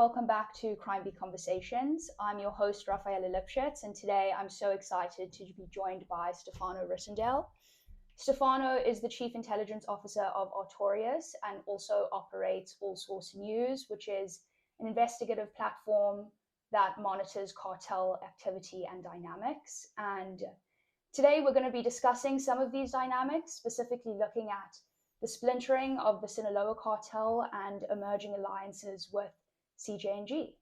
welcome back to Crime Beat Conversations. I'm your host, Rafaella Lipschitz, and today I'm so excited to be joined by Stefano Ritondale. Stefano is the Chief Intelligence Officer of Artorias and also operates All Source News, which is an investigative platform that monitors cartel activity and dynamics. And today we're going to be discussing some of these dynamics, specifically looking at the splintering of the Sinaloa cartel and emerging alliances with CJNG.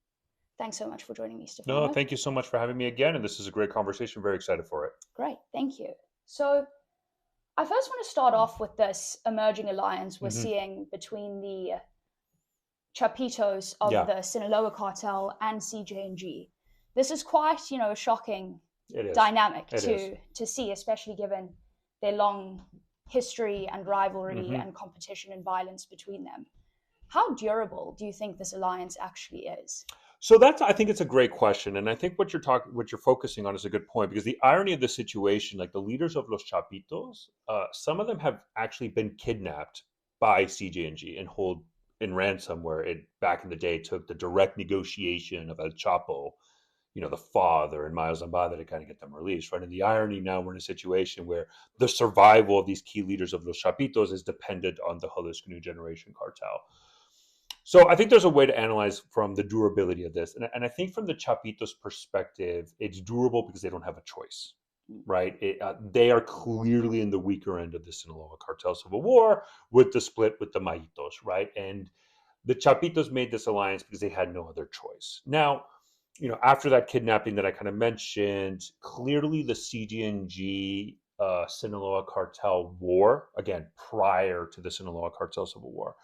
Thanks so much for joining me, Stefano. No, thank you so much for having me again. And this is a great conversation. Very excited for it. Great, thank you. So I first want to start off with this emerging alliance we're seeing between the Chapitos of the Sinaloa cartel and CJNG. This is quite, a shocking dynamic to see, especially given their long history and rivalry and competition and violence between them. How durable do you think this alliance actually is? So I think it's a great question. And I think what you're focusing on is a good point, because the irony of the situation, like the leaders of Los Chapitos, some of them have actually been kidnapped by CJNG and held in ransom, where it back in the day took the direct negotiation of El Chapo, the father and Miles Zambada to kind of get them released, right? And the irony now, we're in a situation where the survival of these key leaders of Los Chapitos is dependent on the Jalisco New Generation cartel. So I think there's a way to analyze from the durability of this. And I think from the Chapitos perspective, it's durable because they don't have a choice, right? They are clearly in the weaker end of the Sinaloa cartel civil war with the split with the Mayitos, right? And the Chapitos made this alliance because they had no other choice. Now, after that kidnapping that I kind of mentioned, clearly the CJNG Sinaloa cartel war, again, prior to the Sinaloa cartel civil war,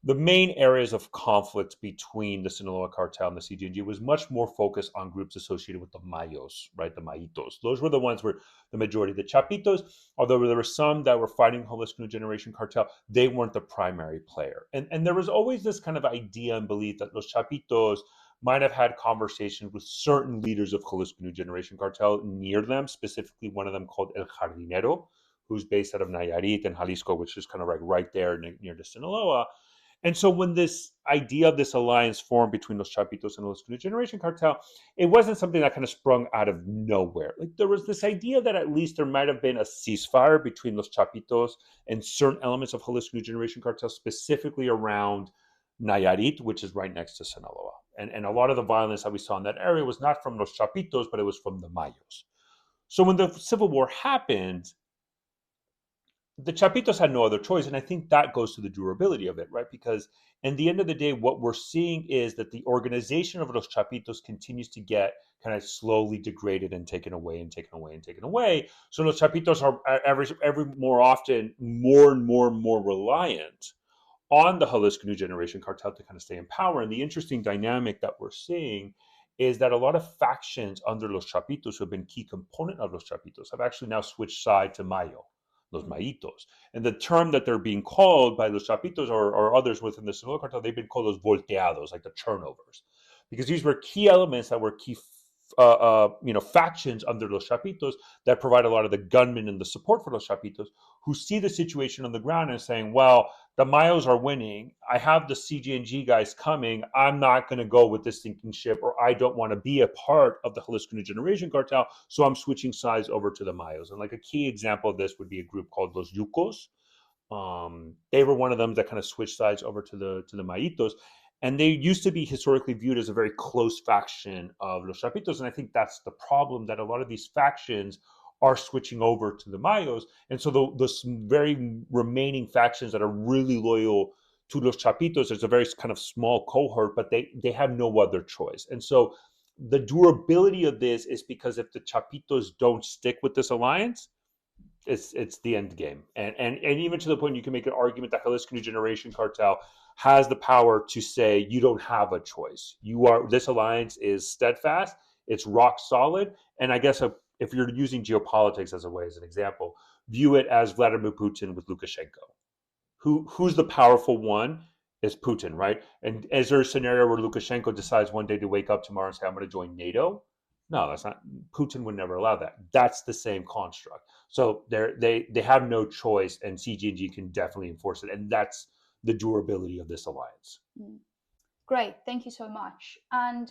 the main areas of conflict between the Sinaloa cartel and the CJNG was much more focused on groups associated with the Mayos, right? The Mayitos. Those were the ones where the majority of the Chapitos, although there were some that were fighting Jalisco New Generation cartel, they weren't the primary player. And there was always this kind of idea and belief that Los Chapitos might have had conversations with certain leaders of Jalisco New Generation cartel near them, specifically one of them called El Jardinero, who's based out of Nayarit and Jalisco, which is kind of like right there near the Sinaloa. And so when this idea of this alliance formed between Los Chapitos and Jalisco New Generation cartel, it wasn't something that kind of sprung out of nowhere. Like, there was this idea that at least there might have been a ceasefire between Los Chapitos and certain elements of Jalisco New Generation cartel, specifically around Nayarit, which is right next to Sinaloa. And a lot of the violence that we saw in that area was not from Los Chapitos, but it was from the Mayos. So when the civil war happened, the Chapitos had no other choice. And I think that goes to the durability of it, right? Because in the end of the day, what we're seeing is that the organization of Los Chapitos continues to get kind of slowly degraded and taken away and taken away and taken away. So Los Chapitos are every more often more and more reliant on the Jalisco New Generation cartel to kind of stay in power. And the interesting dynamic that we're seeing is that a lot of factions under Los Chapitos, who have been key component of Los Chapitos, have actually now switched side to Mayo, Los Mayitos. And the term that they're being called by Los Chapitos or others within the Sinaloa cartel, they've been called los volteados, like the turnovers, because these were key elements that were key factions under Los Chapitos that provide a lot of the gunmen and the support for Los Chapitos, who see the situation on the ground and saying, well, the Mayos are winning. I have the CJNG guys coming. I'm not going to go with this sinking ship, or I don't want to be a part of the Jalisco New Generation cartel, so I'm switching sides over to the Mayos. And like a key example of this would be a group called Los Yucos. They were one of them that kind of switched sides over to the Mayitos. And they used to be historically viewed as a very close faction of Los Chapitos. And I think that's the problem, that a lot of these factions are switching over to the Mayos. And so those very remaining factions that are really loyal to Los Chapitos, there's a very kind of small cohort, but they have no other choice. And so the durability of this is because if the Chapitos don't stick with this alliance, it's the end game. And even to the point you can make an argument that Jalisco New Generation cartel has the power to say you don't have a choice. This alliance is steadfast, it's rock solid. And I guess if you're using geopolitics as an example, view it as Vladimir Putin with Lukashenko. Who's the powerful one? Is Putin, right? And is there a scenario where Lukashenko decides one day to wake up tomorrow and say, I'm going to join NATO? No, that's not. Putin would never allow that. That's the same construct. So they have no choice, and CJNG can definitely enforce it, and that's the durability of this alliance. Great, thank you so much. And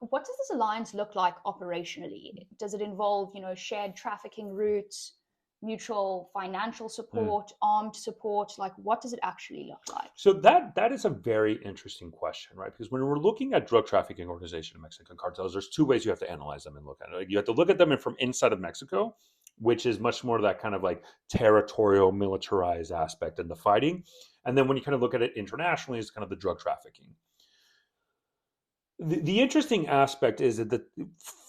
what does this alliance look like operationally? Does it involve, shared trafficking routes, mutual financial Mm. support, armed support? Like, what does it actually look like? So that is a very interesting question, right? Because when we're looking at drug trafficking organization in Mexican cartels, there's two ways you have to analyze them and look at it. Like, you have to look at them from inside of Mexico, which is much more that kind of like territorial militarized aspect in the fighting. And then when you kind of look at it internationally, it's kind of the drug trafficking. The interesting aspect is that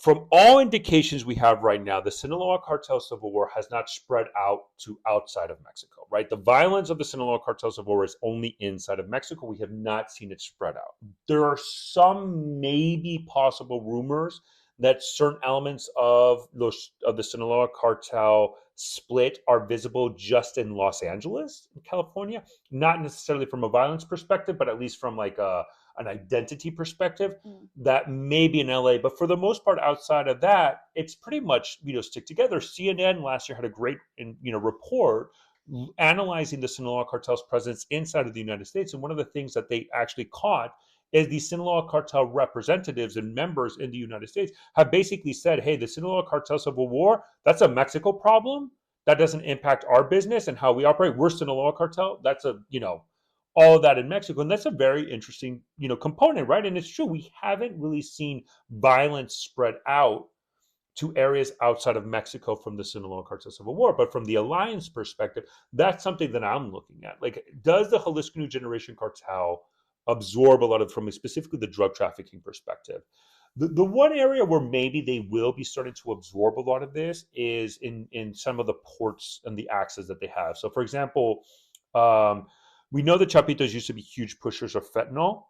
from all indications we have right now, the Sinaloa cartel civil war has not spread out to outside of Mexico, right? The violence of the Sinaloa cartel civil war is only inside of Mexico. We have not seen it spread out. There are some maybe possible rumors that certain elements of the Sinaloa cartel split are visible just in Los Angeles, in California, not necessarily from a violence perspective, but at least from like an identity perspective, that may be in LA. But for the most part, outside of that, it's pretty much, stick together. CNN last year had a great, report analyzing the Sinaloa cartel's presence inside of the United States. And one of the things that they actually caught is the Sinaloa cartel representatives and members in the United States have basically said, hey, the Sinaloa cartel civil war, that's a Mexico problem. That doesn't impact our business and how we operate. We're Sinaloa cartel. That's all of that in Mexico. And that's a very interesting, component, right? And it's true. We haven't really seen violence spread out to areas outside of Mexico from the Sinaloa cartel civil war. But from the alliance perspective, that's something that I'm looking at. Like, does the Jalisco New Generation cartel absorb a lot of, from specifically the drug trafficking perspective? The one area where maybe they will be starting to absorb a lot of this is in some of the ports and the access that they have. So, for example, we know the Chapitos used to be huge pushers of fentanyl,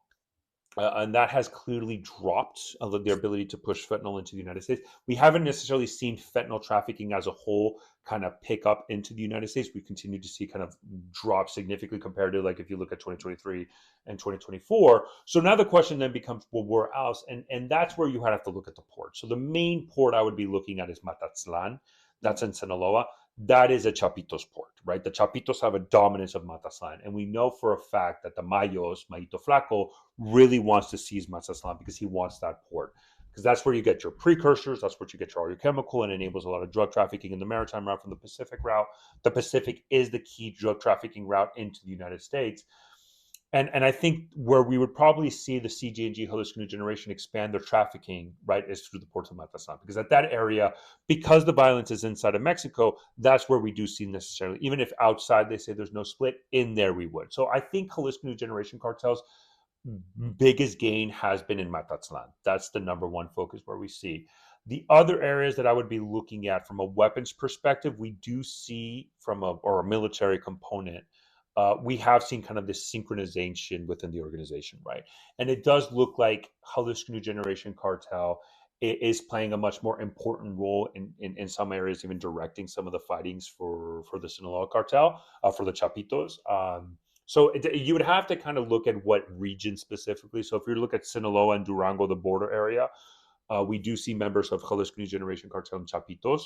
and that has clearly dropped their ability to push fentanyl into the United States. We haven't necessarily seen fentanyl trafficking as a whole kind of pick up into the United States. We continue to see kind of drop significantly compared to, like, if you look at 2023 and 2024. So now the question then becomes, well, where else? And that's where you have to look at the port. So the main port I would be looking at is Mazatlán. That's in Sinaloa. That is a Chapitos port, right? The Chapitos have a dominance of Mazatlán. And we know for a fact that the Mayito Flaco, really wants to seize Mazatlán because he wants that port. Because that's where you get your precursors, that's where you get all your chemical, and enables a lot of drug trafficking in the maritime route from the Pacific route. The Pacific is the key drug trafficking route into the United States. And I think where we would probably see the CJNG, Jalisco New Generation, expand their trafficking, right, is through the ports of Mazatlán. Because at that area, because the violence is inside of Mexico, that's where we do see necessarily, even if outside they say there's no split, in there we would. So I think Jalisco New Generation cartels' biggest gain has been in Mazatlán. That's the number one focus where we see. The other areas that I would be looking at from a weapons perspective, we do see or a military component. We have seen kind of this synchronization within the organization, right? And it does look like Jalisco New Generation cartel is playing a much more important role in some areas, even directing some of the fightings for the Sinaloa cartel, for the Chapitos. So you would have to kind of look at what region specifically. So if you look at Sinaloa and Durango, the border area, we do see members of Jalisco New Generation cartel and Chapitos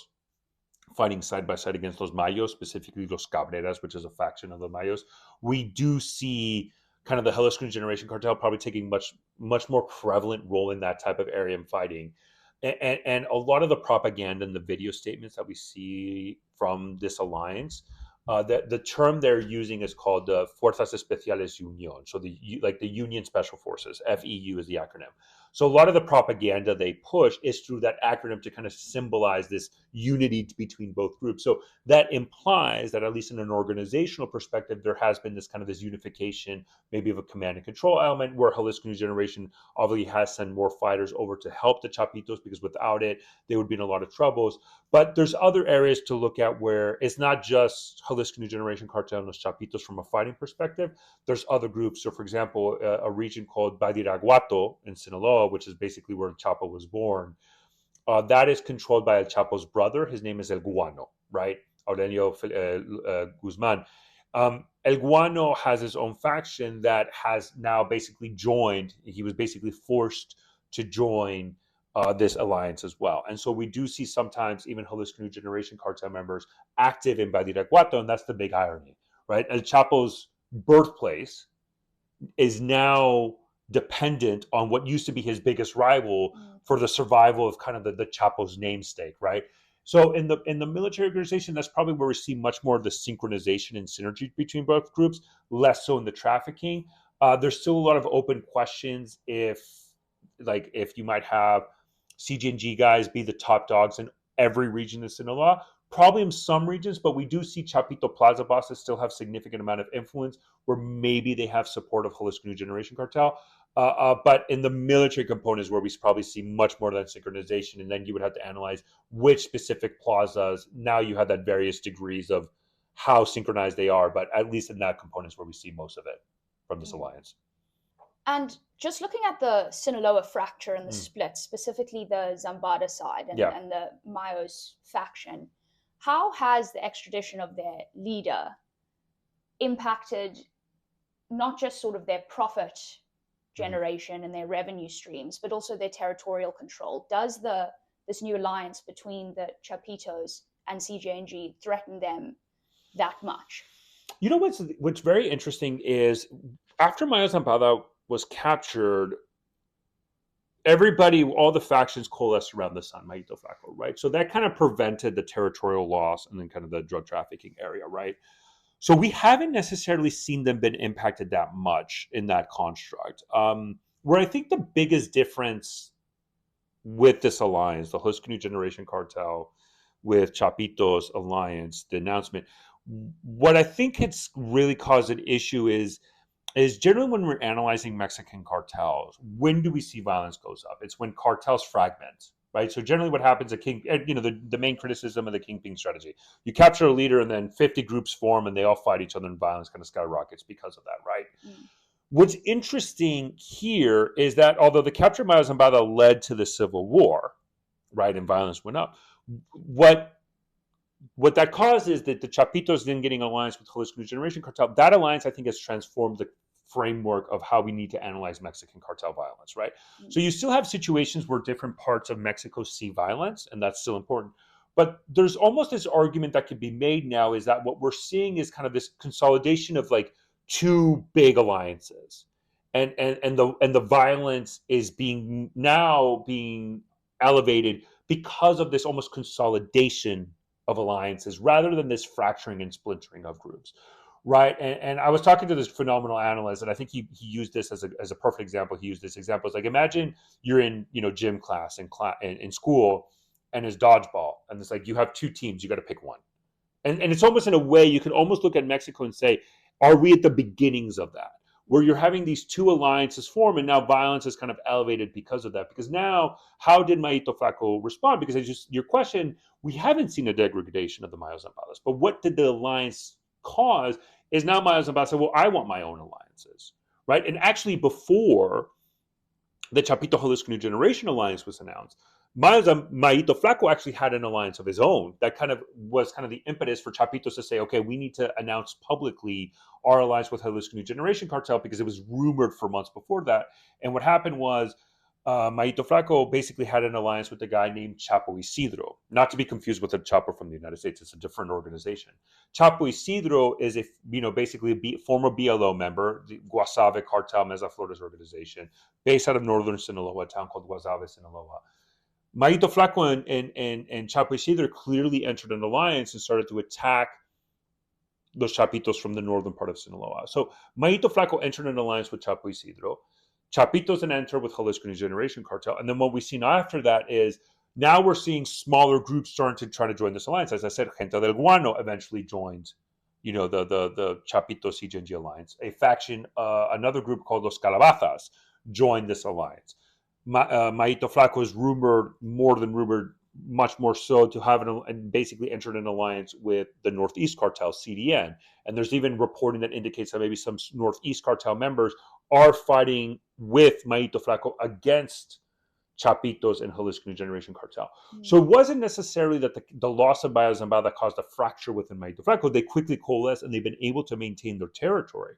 fighting side by side against Los Mayos, specifically Los Cabreras, which is a faction of the Mayos. We do see kind of the Jalisco Generation cartel probably taking much more prevalent role in that type of area in fighting. And a lot of the propaganda and the video statements that we see from this alliance, the term they're using is called the Fuerzas Especiales Union. So the Union Special Forces, FEU is the acronym. So a lot of the propaganda they push is through that acronym to kind of symbolize this unity between both groups. So that implies that, at least in an organizational perspective, there has been this kind of this unification, maybe of a command and control element, where Jalisco New Generation obviously has sent more fighters over to help the Chapitos, because without it, they would be in a lot of troubles. But there's other areas to look at where it's not just Jalisco New Generation cartel and Los Chapitos from a fighting perspective. There's other groups. So, for example, a region called Badiraguato in Sinaloa, which is basically where El Chapo was born. That is controlled by El Chapo's brother. His name is El Guano, right? Aurelio Guzman. El Guano has his own faction that has now basically joined. He was basically forced to join this alliance as well. And so we do see sometimes even Jalisco New Generation cartel members active in Badiraguato, and that's the big irony, right? El Chapo's birthplace is now dependent on what used to be his biggest rival for the survival of kind of the Chapo's namesake, right? So in the military organization, that's probably where we see much more of the synchronization and synergy between both groups, less so in the trafficking. There's still a lot of open questions if you might have CJNG guys be the top dogs in every region in Sinaloa. Probably in some regions, but we do see Chapito Plaza bosses still have significant amount of influence where maybe they have support of Jalisco New Generation Cartel. But in the military components where we probably see much more of that synchronization, and then you would have to analyze which specific plazas. Now you have that various degrees of how synchronized they are, but at least in that component is where we see most of it from this alliance. And just looking at the Sinaloa fracture and the split, specifically the Zambada side and the Mayitos faction, how has the extradition of their leader impacted not just sort of their profit generation and their revenue streams, but also their territorial control? Does this new alliance between the Chapitos and CJNG threaten them that much? You know what's very interesting is after Mayitos Zambada was captured, everybody, all the factions coalesced around the son, Mayito Flaco, right? So that kind of prevented the territorial loss and then kind of the drug trafficking area, right? So we haven't necessarily seen them been impacted that much in that construct. Where I think the biggest difference with this alliance, the Jalisco New Generation Cartel with Chapitos alliance, the announcement, what I think it's really caused an issue is generally when we're analyzing Mexican cartels, when do we see violence goes up? It's when cartels fragment, right? So generally what happens, the main criticism of the kingpin strategy, you capture a leader and then 50 groups form and they all fight each other and violence kind of skyrockets because of that, right? What's interesting here is that although the capture of Mayitos Zambada led to the civil war, right, and violence went up, what that caused is that the Chapitos then getting alliance with Jalisco New Generation Cartel, that alliance I think has transformed the framework of how we need to analyze Mexican cartel violence, right? So you still have situations where different parts of Mexico see violence, and that's still important. But there's almost this argument that could be made now is that what we're seeing is kind of this consolidation of like two big alliances. And the violence is being elevated because of this almost consolidation of alliances rather than this fracturing and splintering of groups. Right. And I was talking to this phenomenal analyst, and I think he used this as a perfect example. He used this example. It's like, imagine you're in, gym class in school, and it's dodgeball. And it's like, you have two teams, you got to pick one. And it's almost in a way, you can almost look at Mexico and say, are we at the beginnings of that? Where you're having these two alliances form, and now violence is kind of elevated because of that. Because now, how did Mayito Flaco respond? Because your question, we haven't seen a degradation of the Mayitos Zambadas, but what did the alliance cause is now Mayitos Zambada said, well, I want my own alliances, right? And actually before the Chapito Jalisco New Generation Alliance was announced, Mayito Flaco actually had an alliance of his own that kind of was kind of the impetus for Chapitos to say, okay, we need to announce publicly our alliance with Jalisco New Generation Cartel because it was rumored for months before that. And what happened was Mayito Flaco basically had an alliance with a guy named Chapo Isidro, not to be confused with the Chapo from the United States. It's a different organization. Chapo Isidro is basically a former BLO member, the Guasave Cartel Mesa Flores organization, based out of northern Sinaloa, a town called Guasave, Sinaloa. Mayito Flaco and Chapo Isidro clearly entered an alliance and started to attack Los Chapitos from the northern part of Sinaloa. So Mayito Flaco entered an alliance with Chapo Isidro. Chapitos then enter with Jalisco New Generation Cartel. And then what we've seen after that is now we're seeing smaller groups starting to try to join this alliance. As I said, Gente del Guano eventually joined, the Chapitos CJNG alliance. A faction, another group called Los Calabazas joined this alliance. Mayito Flaco is rumored, much more so, to have and basically entered an alliance with the Northeast Cartel, CDN. And there's even reporting that indicates that maybe some Northeast Cartel members are fighting with Mayito Flaco against Chapitos and Jalisco New Generation Cartel. So it wasn't necessarily that the loss of Mayitos Zambada caused a fracture within Mayito Flaco. They quickly coalesced and they've been able to maintain their territory.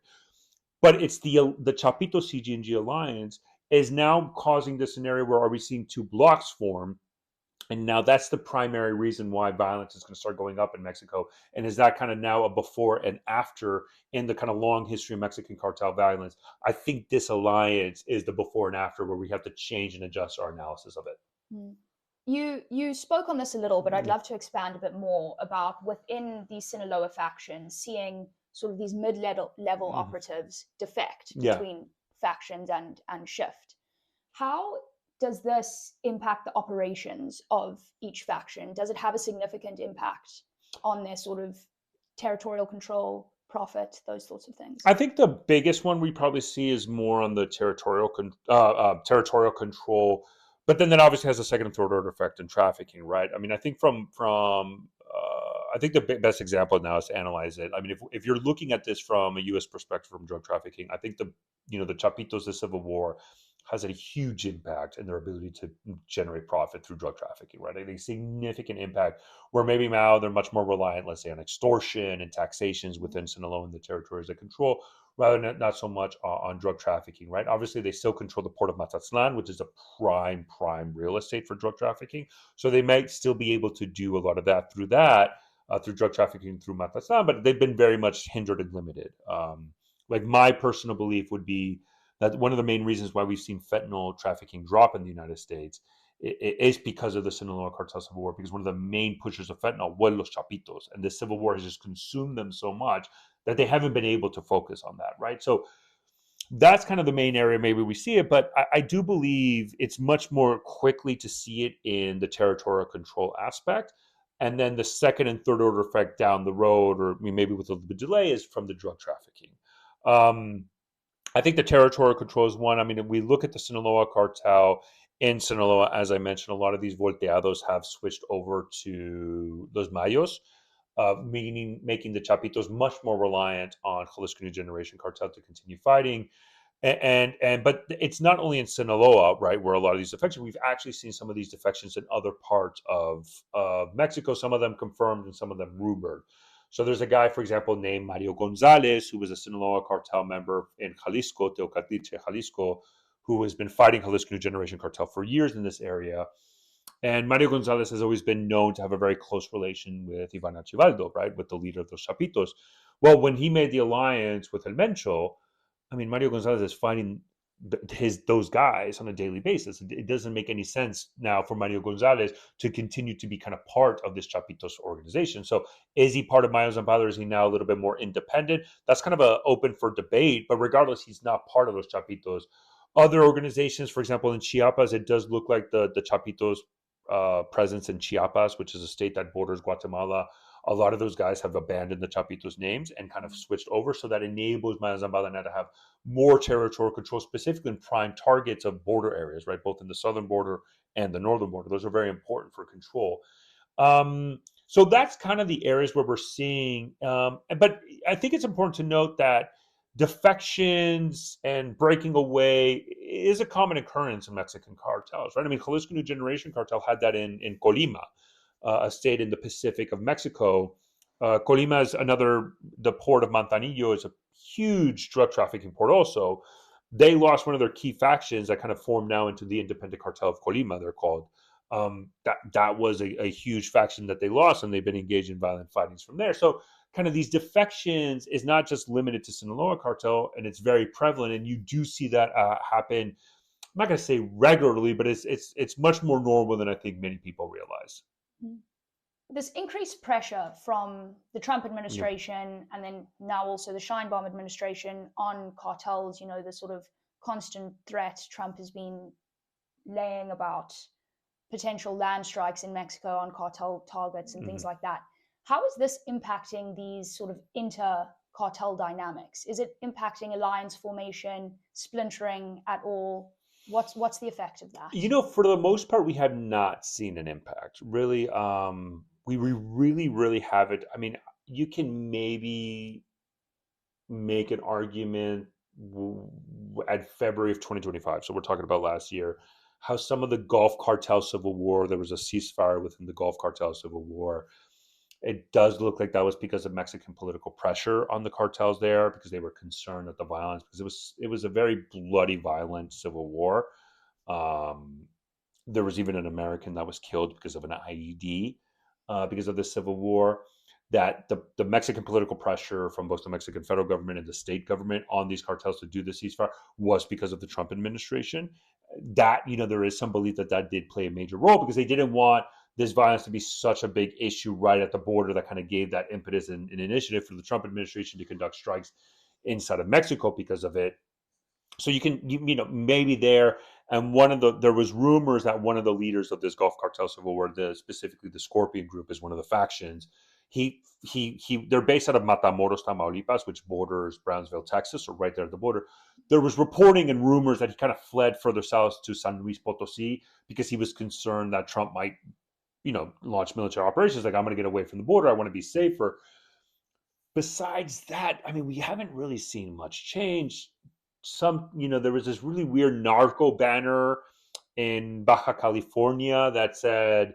But it's the Chapitos CJNG alliance is now causing this scenario where are we seeing two blocks form, And now that's the primary reason why violence is going to start going up in Mexico. And is that kind of now a before and after in the kind of long history of Mexican cartel violence? I think this alliance is the before and after where we have to change and adjust our analysis of it. Mm. You spoke on this a little, but I'd love to expand a bit more about within these Sinaloa factions, seeing sort of these mid-level operatives defect between factions and shift. How does this impact the operations of each faction? Does it have a significant impact on their sort of territorial control, profit, those sorts of things? I think the biggest one we probably see is more on the territorial control, but then that obviously has a second and third order effect in trafficking, right? I mean, I think I think the best example now is to analyze it. I mean, if you're looking at this from a U.S. perspective from drug trafficking, I think the Chapitos, the Civil War, has a huge impact in their ability to generate profit through drug trafficking, right? A significant impact where maybe now they're much more reliant, let's say, on extortion and taxations within Sinaloa and the territories they control, rather than not so much on drug trafficking, right? Obviously, they still control the port of Mazatlan, which is a prime real estate for drug trafficking. So they might still be able to do a lot of that through drug trafficking through Mazatlan, but they've been very much hindered and limited. Like my personal belief would be that one of the main reasons why we've seen fentanyl trafficking drop in the United States is because of the Sinaloa cartel civil war, because one of the main pushers of fentanyl was Los Chapitos, and the civil war has just consumed them so much that they haven't been able to focus on that, right? So that's kind of the main area maybe we see it, but I do believe it's much more quickly to see it in the territorial control aspect. And then the second and third order effect down the road, or maybe with a little bit of delay, is from the drug trafficking. I think the territorial control is one. I mean, if we look at the Sinaloa cartel in Sinaloa, as I mentioned, a lot of these volteados have switched over to los Mayos, meaning making the Chapitos much more reliant on Jalisco New Generation cartel to continue fighting. But it's not only in Sinaloa, right, where a lot of these defections. We've actually seen some of these defections in other parts of Mexico. Some of them confirmed and some of them rumored. So there's a guy, for example, named Mario Gonzalez, who was a Sinaloa cartel member in Jalisco, Teocatliche, Jalisco, who has been fighting Jalisco New Generation cartel for years in this area. And Mario Gonzalez has always been known to have a very close relation with Ivan Archibaldo, right, with the leader of Los Chapitos. Well, when he made the alliance with El Mencho, I mean, Mario Gonzalez is fighting those guys on a daily basis. It doesn't make any sense now for Mario Gonzalez to continue to be kind of part of this Chapitos organization. So is he part of Mayo Zambada, or is he now a little bit more independent? That's kind of open for debate, but regardless, he's not part of those Chapitos. Other organizations, for example, in Chiapas, it does look like the Chapitos presence in Chiapas, which is a state that borders Guatemala. A lot of those guys have abandoned the Chapitos names and kind of switched over. So that enables Mayo Zambada now to have more territorial control, specifically in prime targets of border areas, right? Both in the southern border and the northern border. Those are very important for control. So that's kind of the areas where we're seeing. But I think it's important to note that defections and breaking away is a common occurrence in Mexican cartels, right? I mean, Jalisco New Generation cartel had that in Colima, a state in the Pacific of Mexico. Colima is the port of Manzanillo is a huge drug trafficking port also. They lost one of their key factions that kind of formed now into the Independent Cartel of Colima, they're called. That was a huge faction that they lost, and they've been engaged in violent fightings from there. So kind of these defections is not just limited to Sinaloa cartel, and it's very prevalent, and you do see that happen. I'm not going to say regularly, but it's much more normal than I think many people realize. This increased pressure from the Trump administration and then now also the Sheinbaum administration on cartels, the sort of constant threat Trump has been laying about potential land strikes in Mexico on cartel targets and things like that. How is this impacting these sort of inter-cartel dynamics? Is it impacting alliance formation, splintering at all? What's the effect of that? For the most part, we have not seen an impact. Really, we really haven't. I mean, you can maybe make an argument at February of 2025. So we're talking about last year, how some of the Gulf Cartel Civil War, there was a ceasefire within the Gulf Cartel Civil War. It does look like that was because of Mexican political pressure on the cartels there, because they were concerned at the violence, because it was a very bloody, violent civil war. There was even an American that was killed because of an IED, because of the civil war. That the Mexican political pressure from both the Mexican federal government and the state government on these cartels to do the ceasefire was because of the Trump administration. That, there is some belief that that did play a major role because they didn't want this violence to be such a big issue right at the border that kind of gave that impetus and initiative for the Trump administration to conduct strikes inside of Mexico because of it. So maybe there, and there was rumors that one of the leaders of this Gulf cartel civil war, specifically the Scorpion Group, is one of the factions. They're based out of Matamoros, Tamaulipas, which borders Brownsville, Texas, or right there at the border. There was reporting and rumors that he kind of fled further south to San Luis Potosí because he was concerned that Trump might, launch military operations. Like, I'm going to get away from the border. I want to be safer. Besides that, I mean, we haven't really seen much change. There was this really weird narco banner in Baja California that said,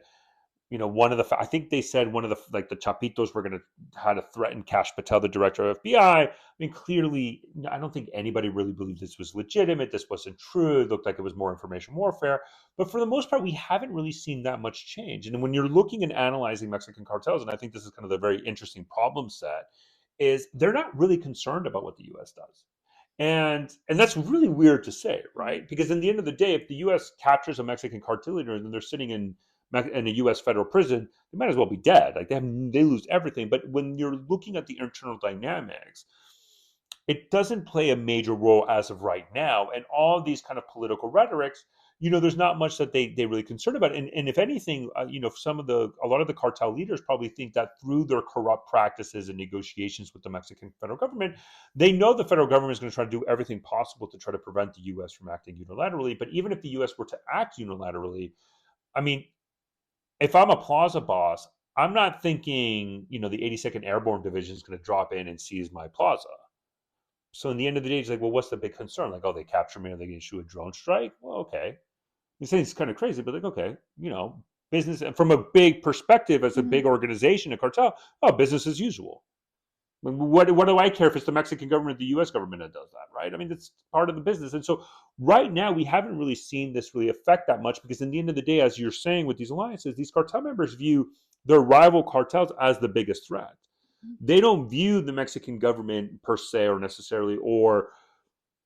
I think they said one of the Chapitos were going to had to threaten Kash Patel, the director of FBI. I mean, clearly, I don't think anybody really believed this was legitimate. This wasn't true. It looked like it was more information warfare. But for the most part, we haven't really seen that much change. And when you're looking and analyzing Mexican cartels, and I think this is kind of the very interesting problem set, is they're not really concerned about what the U.S. does. And that's really weird to say, right? Because in the end of the day, if the U.S. captures a Mexican cartel leader and they're sitting in a U.S. federal prison, they might as well be dead. Like, they lose everything. But when you're looking at the internal dynamics, it doesn't play a major role as of right now. And all these kind of political rhetorics, there's not much that they really concerned about. And if anything, a lot of the cartel leaders probably think that through their corrupt practices and negotiations with the Mexican federal government, they know the federal government is going to try to do everything possible to try to prevent the U.S. from acting unilaterally. But even if the U.S. were to act unilaterally, I mean, if I'm a plaza boss, I'm not thinking, the 82nd Airborne Division is going to drop in and seize my plaza. So in the end of the day, it's like, well, what's the big concern? Like, oh, they capture me, are they going to shoot a drone strike? Well, okay. You say it's kind of crazy, but like, okay, business, and from a big perspective, as a big organization, a cartel, business as usual. What do I care if it's the Mexican government or the U.S. government that does that, right? I mean, that's part of the business. And so right now, we haven't really seen this really affect that much because in the end of the day, as you're saying with these alliances, these cartel members view their rival cartels as the biggest threat. They don't view the Mexican government per se or necessarily, or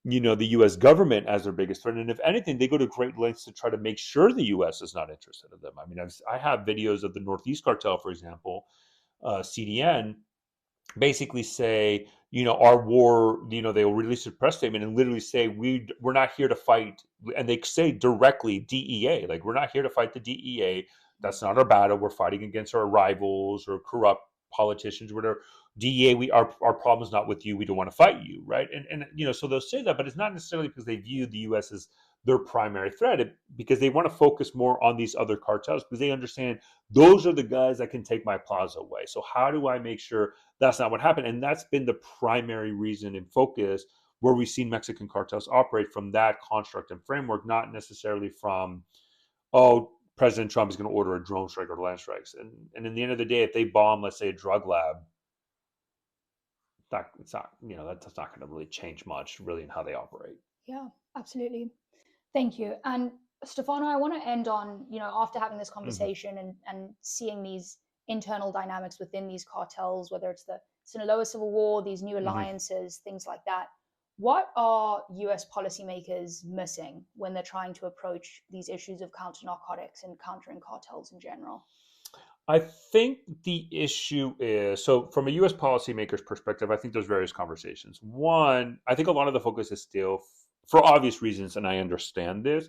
the U.S. government as their biggest threat. And if anything, they go to great lengths to try to make sure the U.S. is not interested in them. I mean, I have videos of the Northeast Cartel, for example, CDN, basically say, our war, they will release a press statement and literally say, we're not here to fight. And they say directly DEA, like, we're not here to fight the DEA. That's not our battle. We're fighting against our rivals or corrupt politicians or whatever. DEA, our problem is not with you. We don't want to fight you, right? And so they'll say that, but it's not necessarily because they view the U.S. as their primary threat, because they want to focus more on these other cartels because they understand those are the guys that can take my plaza away. So how do I make sure that's not what happened? And that's been the primary reason and focus where we've seen Mexican cartels operate from that construct and framework, not necessarily from, President Trump is going to order a drone strike or land strikes. And in the end of the day, if they bomb, let's say, a drug lab, that's not going to really change much really in how they operate. Yeah, absolutely. Thank you. And Stefano, I want to end on, after having this conversation and seeing these internal dynamics within these cartels, whether it's the Sinaloa Civil War, these new alliances, things like that. What are US policymakers missing when they're trying to approach these issues of counter-narcotics and countering cartels in general? I think the issue is, so from a U.S. policymaker's perspective, I think there's various conversations. One, I think a lot of the focus is still, for obvious reasons, and I understand this,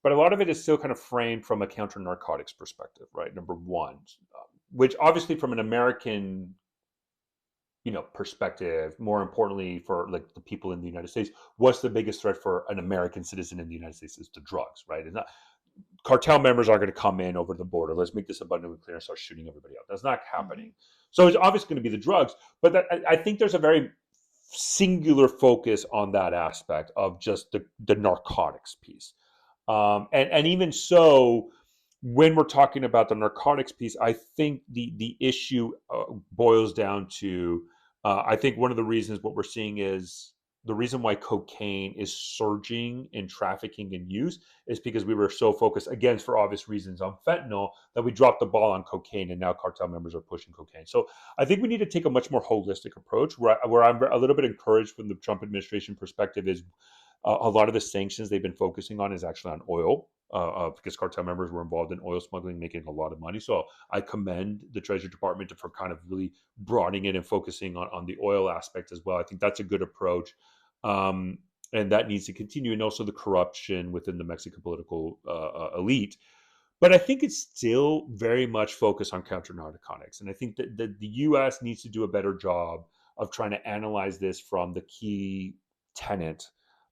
but a lot of it is still kind of framed from a counter-narcotics perspective, right? Number one, which obviously from an American perspective, more importantly for like the people in the United States, what's the biggest threat for an American citizen in the United States is the drugs, right? And cartel members are going to come in over the border. Let's make this abundantly clear and start shooting everybody out. That's not happening. So it's obviously going to be the drugs, but I think there's a very singular focus on that aspect of just the narcotics piece. And even so, when we're talking about the narcotics piece, I think the issue boils down to, I think one of the reasons what we're seeing is the reason why cocaine is surging in trafficking and use is because we were so focused, again, for obvious reasons, on fentanyl that we dropped the ball on cocaine, and now cartel members are pushing cocaine. So I think we need to take a much more holistic approach. Where I'm a little bit encouraged from the Trump administration perspective is a lot of the sanctions they've been focusing on is actually on oil. Because cartel members were involved in oil smuggling, making a lot of money. So I commend the Treasury Department for kind of really broadening it and focusing on the oil aspect as well. I think that's a good approach. And that needs to continue. And also the corruption within the Mexican political elite. But I think it's still very much focused on counter-narcotics. And I think that the U.S. needs to do a better job of trying to analyze this from the key tenet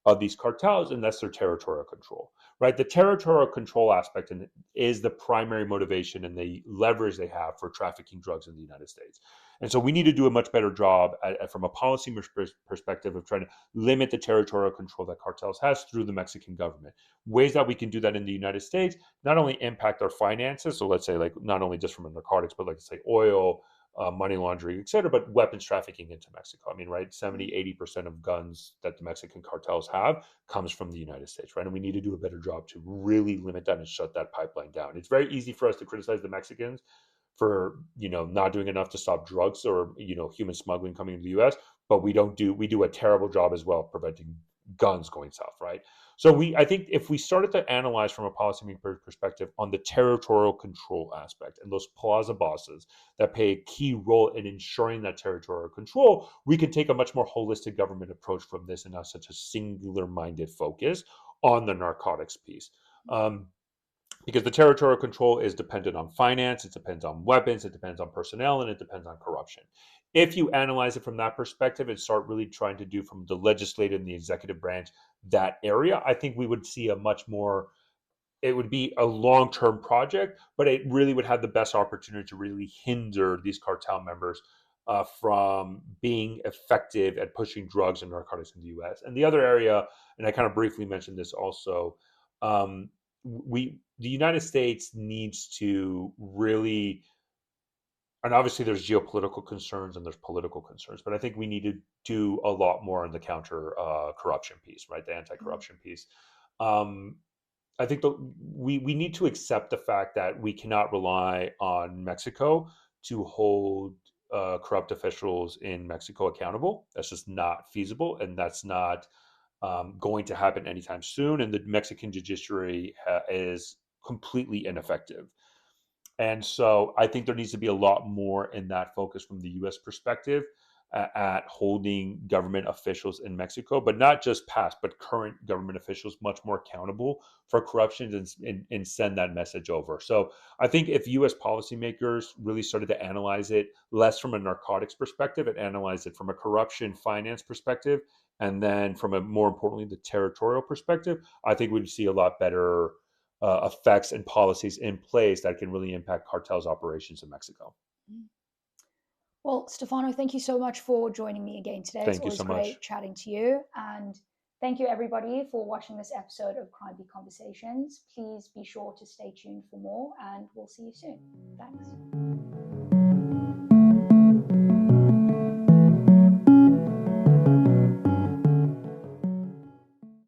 of these cartels, and that's their territorial control, right? The territorial control aspect is the primary motivation and the leverage they have for trafficking drugs in the United States. And so we need to do a much better job from a policy perspective of trying to limit the territorial control that cartels has through the Mexican government. Ways that we can do that in the United States, not only impact our finances, so let's say like not only just from narcotics, but like say oil, money laundering, et cetera, but weapons trafficking into Mexico. I mean, right, 70-80% of guns that the Mexican cartels have comes from the United States, right? And we need to do a better job to really limit that and shut that pipeline down. It's very easy for us to criticize the Mexicans for, not doing enough to stop drugs or, human smuggling coming into the U.S., but we do a terrible job as well preventing guns going south, right? So I think if we started to analyze from a policymaker perspective on the territorial control aspect and those plaza bosses that play a key role in ensuring that territorial control, we can take a much more holistic government approach from this and not such a singular-minded focus on the narcotics piece. Because the territorial control is dependent on finance, it depends on weapons, it depends on personnel, and it depends on corruption. If you analyze it from that perspective and start really trying to do from the legislative and the executive branch that area, I think we would see it would be a long-term project, but it really would have the best opportunity to really hinder these cartel members from being effective at pushing drugs and narcotics in the U.S. And the other area, and I kind of briefly mentioned this also, the United States needs to really, and obviously there's geopolitical concerns and there's political concerns, but I think we need to do a lot more on the counter corruption piece, right? The anti-corruption piece. I think we need to accept the fact that we cannot rely on Mexico to hold corrupt officials in Mexico accountable. That's just not feasible, and that's not going to happen anytime soon. And the Mexican judiciary is completely ineffective. And so I think there needs to be a lot more in that focus from the U.S. perspective at holding government officials in Mexico, but not just past, but current government officials much more accountable for corruption and send that message over. So I think if U.S. policymakers really started to analyze it less from a narcotics perspective and analyze it from a corruption finance perspective, and then from a more importantly, the territorial perspective, I think we'd see a lot better effects and policies in place that can really impact cartels operations in Mexico. Well, Stefano, thank you so much for joining me again today. Thank you so much. It's always great chatting to you. And thank you, everybody, for watching this episode of Crime Beat Conversations. Please be sure to stay tuned for more, and we'll see you soon. Thanks.